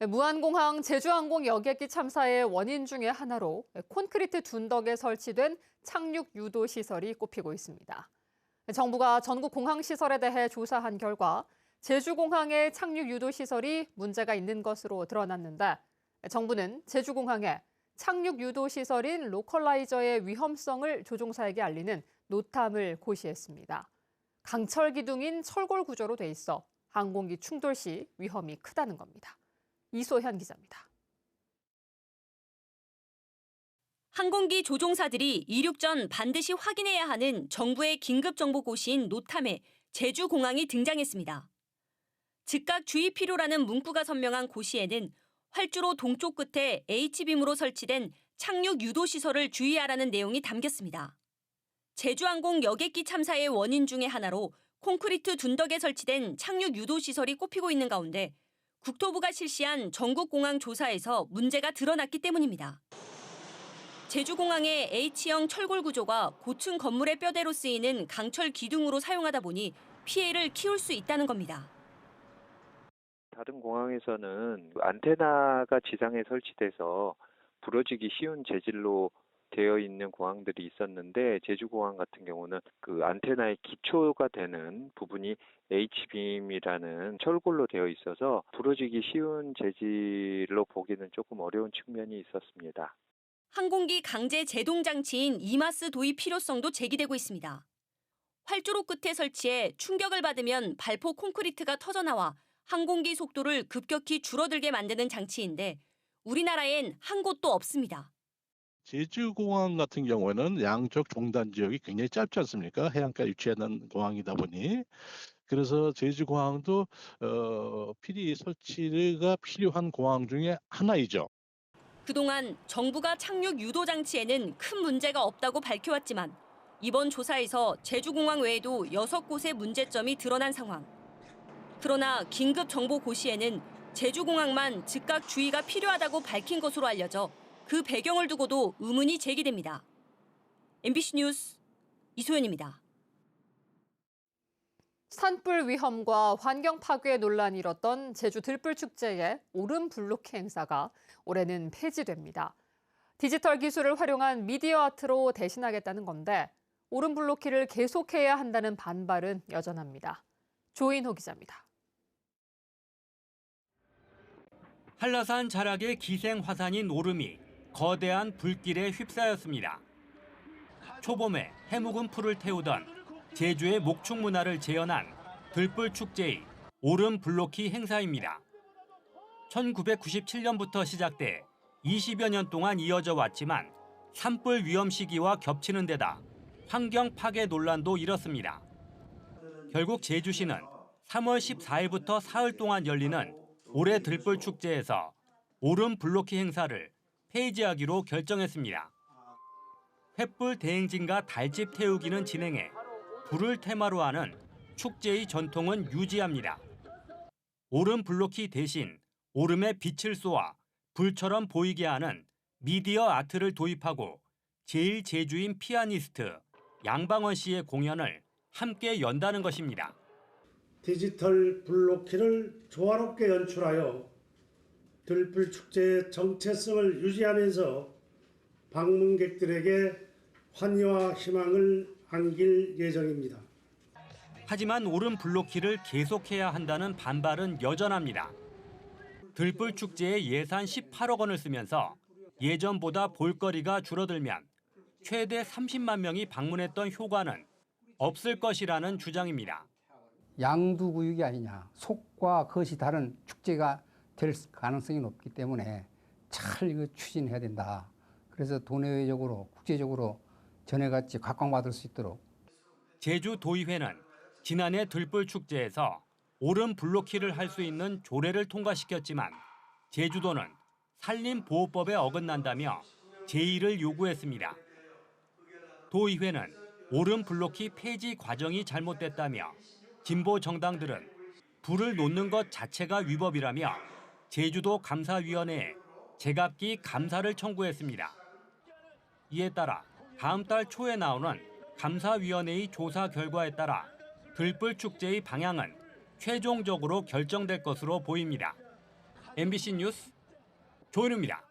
무안공항 제주항공 여객기 참사의 원인 중의 하나로 콘크리트 둔덕에 설치된 착륙 유도 시설이 꼽히고 있습니다. 정부가 전국 공항 시설에 대해 조사한 결과 제주공항의 착륙 유도 시설이 문제가 있는 것으로 드러났는데 정부는 제주공항에 착륙 유도 시설인 로컬라이저의 위험성을 조종사에게 알리는 노탐을 고시했습니다. 강철 기둥인 철골 구조로 돼 있어 항공기 충돌 시 위험이 크다는 겁니다. 이소현 기자입니다. 항공기 조종사들이 이륙 전 반드시 확인해야 하는 정부의 긴급정보 고시인 노탐에 제주공항이 등장했습니다. 즉각 주의 필요라는 문구가 선명한 고시에는 활주로 동쪽 끝에 H빔으로 설치된 착륙 유도 시설을 주의하라는 내용이 담겼습니다. 제주항공 여객기 참사의 원인 중의 하나로 콘크리트 둔덕에 설치된 착륙 유도 시설이 꼽히고 있는 가운데 국토부가 실시한 전국공항 조사에서 문제가 드러났기 때문입니다. 제주공항의 H형 철골 구조가 고층 건물의 뼈대로 쓰이는 강철 기둥으로 사용하다 보니 피해를 키울 수 있다는 겁니다. 다른 공항에서는 안테나가 지상에 설치돼서 부러지기 쉬운 재질로 되어 있는 공항들이 있었는데 제주공항 같은 경우는 그 안테나의 기초가 되는 부분이 H빔이라는 철골로 되어 있어서 부러지기 쉬운 재질로 보기는 조금 어려운 측면이 있었습니다. 항공기 강제 제동 장치인 이마스 도입 필요성도 제기되고 있습니다. 활주로 끝에 설치해 충격을 받으면 발포 콘크리트가 터져나와 항공기 속도를 급격히 줄어들게 만드는 장치인데 우리나라엔 한 곳도 없습니다. 제주공항 같은 경우에는 양쪽 종단 지역이 굉장히 짧지 않습니까? 해안가에 위치해 있는 공항이다 보니. 그래서 제주공항도 필히 설치가 필요한 공항 중에 하나이죠. 그동안 정부가 착륙 유도 장치에는 큰 문제가 없다고 밝혀왔지만 이번 조사에서 제주공항 외에도 6곳의 문제점이 드러난 상황. 그러나 긴급 정보 고시에는 제주공항만 즉각 주의가 필요하다고 밝힌 것으로 알려져 그 배경을 두고도 의문이 제기됩니다. MBC 뉴스 이소연입니다. 산불 위험과 환경 파괴 논란이 일었던 제주 들불축제의 오름 블록 행사가 올해는 폐지됩니다. 디지털 기술을 활용한 미디어 아트로 대신하겠다는 건데 오름 블록키를 계속해야 한다는 반발은 여전합니다. 조인호 기자입니다. 한라산 자락의 기생 화산인 오름이 거대한 불길에 휩싸였습니다. 초봄에 해묵은 풀을 태우던 제주의 목축 문화를 재현한 들불축제의 오름 블록키 행사입니다. 1997년부터 시작돼 20여 년 동안 이어져 왔지만 산불 위험 시기와 겹치는 데다 환경 파괴 논란도 일었습니다. 결국 제주시는 3월 14일부터 사흘 동안 열리는 올해 들불축제에서 오름 블록키 행사를 폐지하기로 결정했습니다. 횃불 대행진과 달집 태우기는 진행해 불을 테마로 하는 축제의 전통은 유지합니다. 오름 블록키 대신 오름에 빛을 쏘아 불처럼 보이게 하는 미디어 아트를 도입하고 제1제주인 피아니스트 양방원 씨의 공연을 함께 연다는 것입니다. 디지털 블록키를 조화롭게 연출하여 들불축제의 정체성을 유지하면서 방문객들에게 환희와 희망을 안길 예정입니다. 하지만 오름 블록키를 계속해야 한다는 반발은 여전합니다. 들불축제에 예산 18억 원을 쓰면서 예전보다 볼거리가 줄어들면 최대 30만 명이 방문했던 효과는 없을 것이라는 주장입니다. 양두구육이 아니냐. 속과 겉이 다른 축제가 될 가능성이 높기 때문에 잘 이거 추진해야 된다. 그래서 도내외적으로 국제적으로 전해같이 각광받을 수 있도록. 제주도의회는 지난해 들불축제에서 오름 블록키를 할 수 있는 조례를 통과시켰지만 제주도는 산림보호법에 어긋난다며 제의를 요구했습니다. 도의회는 오름 블록키 폐지 과정이 잘못됐다며 진보 정당들은 불을 놓는 것 자체가 위법이라며 제주도 감사위원회에 제각기 감사를 청구했습니다. 이에 따라 다음 달 초에 나오는 감사위원회의 조사 결과에 따라 들불축제의 방향은 최종적으로 결정될 것으로 보입니다. MBC 뉴스 조은우입니다.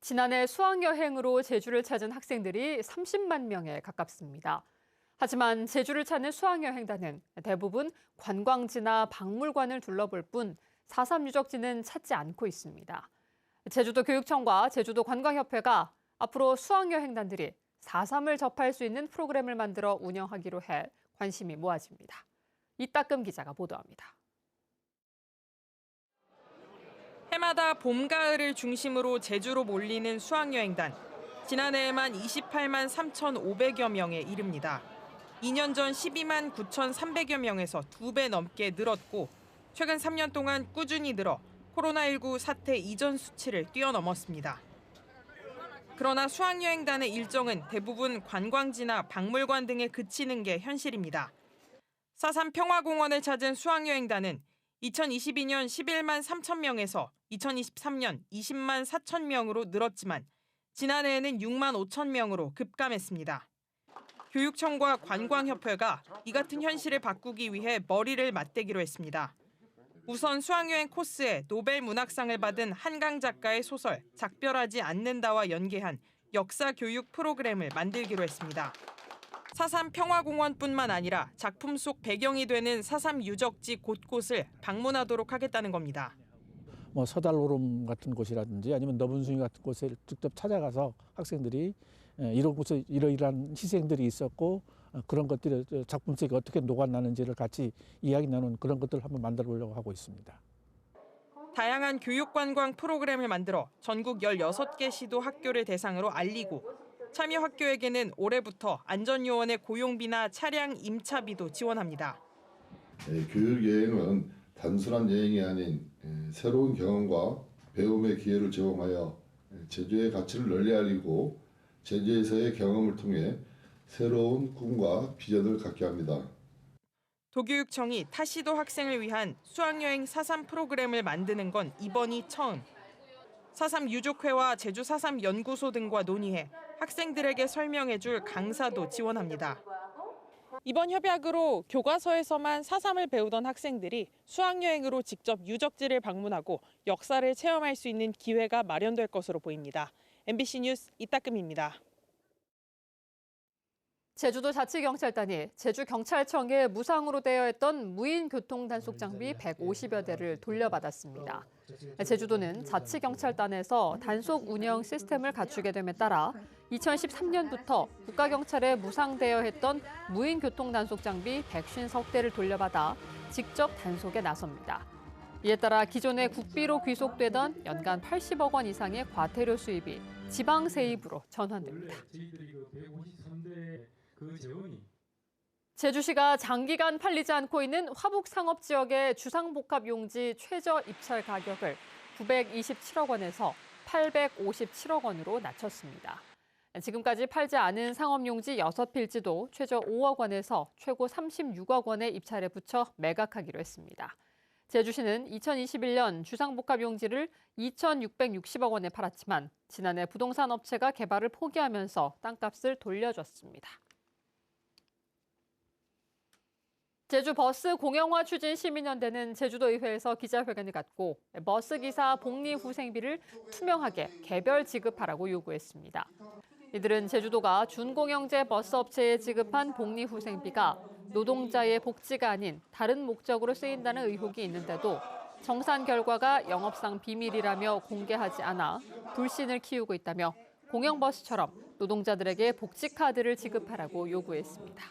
지난해 수학여행으로 제주를 찾은 학생들이 30만 명에 가깝습니다. 하지만 제주를 찾는 수학여행단은 대부분 관광지나 박물관을 둘러볼 뿐 4.3 유적지는 찾지 않고 있습니다. 제주도 교육청과 제주도 관광협회가 앞으로 수학여행단들이 4.3을 접할 수 있는 프로그램을 만들어 운영하기로 해 관심이 모아집니다. 이따금 기자가 보도합니다. 해마다 봄, 가을을 중심으로 제주로 몰리는 수학여행단. 지난해에만 28만 3,500여 명에 이릅니다. 2년 전 12만 9,300여 명에서 2배 넘게 늘었고 최근 3년 동안 꾸준히 늘어 코로나19 사태 이전 수치를 뛰어넘었습니다. 그러나 수학여행단의 일정은 대부분 관광지나 박물관 등에 그치는 게 현실입니다. 4.3 평화공원을 찾은 수학여행단은 2022년 11만 3천 명에서 2023년 20만 4천 명으로 늘었지만 지난해에는 6만 5천 명으로 급감했습니다. 교육청과 관광협회가 이 같은 현실을 바꾸기 위해 머리를 맞대기로 했습니다. 우선 수학여행 코스에 노벨 문학상을 받은 한강 작가의 소설 작별하지 않는다와 연계한 역사 교육 프로그램을 만들기로 했습니다. 4.3 평화공원뿐만 아니라 작품 속 배경이 되는 4.3 유적지 곳곳을 방문하도록 하겠다는 겁니다. 서달오름 같은 곳이라든지 아니면 너분숭이 같은 곳에 직접 찾아가서 학생들이 이런 곳에 이러이러한 희생들이 있었고 그런 것들이 작품 속에 어떻게 녹아나는지를 같이 이야기 나누는 그런 것들을 한번 만들어 보려고 하고 있습니다. 다양한 교육관광 프로그램을 만들어 전국 16개 시도 학교를 대상으로 알리고 참여 학교에게는 올해부터 안전요원의 고용비나 차량 임차비도 지원합니다. 교육여행은 단순한 여행이 아닌 새로운 경험과 배움의 기회를 제공하여 제주의 가치를 널리 알리고 제주에서의 경험을 통해 새로운 꿈과 비전을 갖게 합니다. 도교육청이 타시도 학생을 위한 수학여행 4.3 프로그램을 만드는 건 이번이 처음. 4.3 유족회와 제주 4.3 연구소 등과 논의해 학생들에게 설명해줄 강사도 지원합니다. 이번 협약으로 교과서에서만 4.3을 배우던 학생들이 수학여행으로 직접 유적지를 방문하고 역사를 체험할 수 있는 기회가 마련될 것으로 보입니다. MBC 뉴스 이따금입니다. 제주도 자치경찰단이 제주경찰청에 무상으로 대여했던 무인 교통단속 장비 150여 대를 돌려받았습니다. 제주도는 자치경찰단에서 단속 운영 시스템을 갖추게 됨에 따라 2013년부터 국가경찰에 무상 대여했던 무인 교통단속 장비 150석 대를 돌려받아 직접 단속에 나섭니다. 이에 따라 기존에 국비로 귀속되던 연간 80억 원 이상의 과태료 수입이 지방 세입으로 전환됩니다. 제주시가 장기간 팔리지 않고 있는 화북 상업 지역의 주상복합용지 최저 입찰 가격을 927억 원에서 857억 원으로 낮췄습니다. 지금까지 팔지 않은 상업용지 6필지도 최저 5억 원에서 최고 36억 원의 입찰에 붙여 매각하기로 했습니다. 제주시는 2021년 주상복합용지를 2,660억 원에 팔았지만 지난해 부동산 업체가 개발을 포기하면서 땅값을 돌려줬습니다. 제주 버스 공영화 추진 시민연대는 제주도의회에서 기자회견을 갖고 버스기사 복리후생비를 투명하게 개별 지급하라고 요구했습니다. 이들은 제주도가 준공영제 버스업체에 지급한 복리후생비가 노동자의 복지가 아닌 다른 목적으로 쓰인다는 의혹이 있는데도 정산 결과가 영업상 비밀이라며 공개하지 않아 불신을 키우고 있다며 공영버스처럼 노동자들에게 복지카드를 지급하라고 요구했습니다.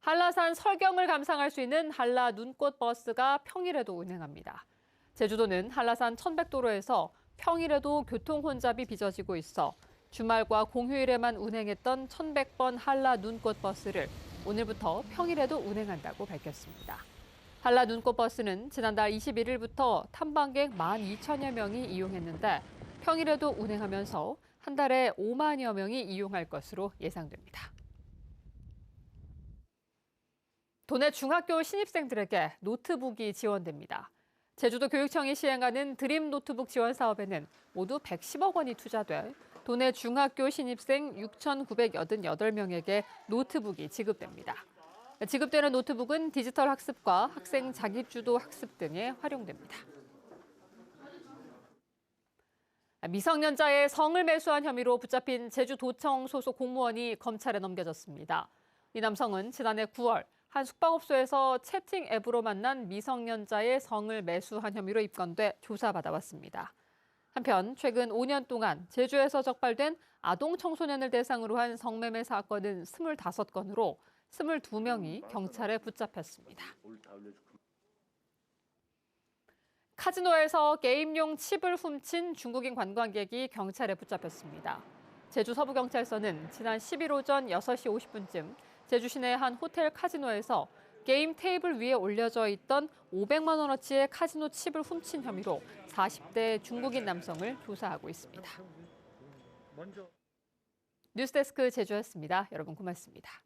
한라산 설경을 감상할 수 있는 한라 눈꽃 버스가 평일에도 운행합니다. 제주도는 한라산 1100도로에서 평일에도 교통 혼잡이 빚어지고 있어 주말과 공휴일에만 운행했던 1100번 한라 눈꽃 버스를 오늘부터 평일에도 운행한다고 밝혔습니다. 한라 눈꽃 버스는 지난달 21일부터 탐방객 12,000여 명이 이용했는데 평일에도 운행하면서 한 달에 5만여 명이 이용할 것으로 예상됩니다. 도내 중학교 신입생들에게 노트북이 지원됩니다. 제주도 교육청이 시행하는 드림 노트북 지원 사업에는 모두 110억 원이 투자돼 도내 중학교 신입생 6,988명에게 노트북이 지급됩니다. 지급되는 노트북은 디지털 학습과 학생 자기주도 학습 등에 활용됩니다. 미성년자의 성을 매수한 혐의로 붙잡힌 제주도청 소속 공무원이 검찰에 넘겨졌습니다. 이 남성은 지난해 9월 한 숙박업소에서 채팅 앱으로 만난 미성년자의 성을 매수한 혐의로 입건돼 조사받아왔습니다. 한편 최근 5년 동안 제주에서 적발된 아동 청소년을 대상으로 한 성매매 사건은 25건으로 22명이 경찰에 붙잡혔습니다. 카지노에서 게임용 칩을 훔친 중국인 관광객이 경찰에 붙잡혔습니다. 제주 서부경찰서는 지난 10일 오전 6시 50분쯤 제주 시내 한 호텔 카지노에서 게임 테이블 위에 올려져 있던 500만 원어치의 카지노 칩을 훔친 혐의로 40대 중국인 남성을 조사하고 있습니다. 뉴스데스크 제주였습니다. 여러분 고맙습니다.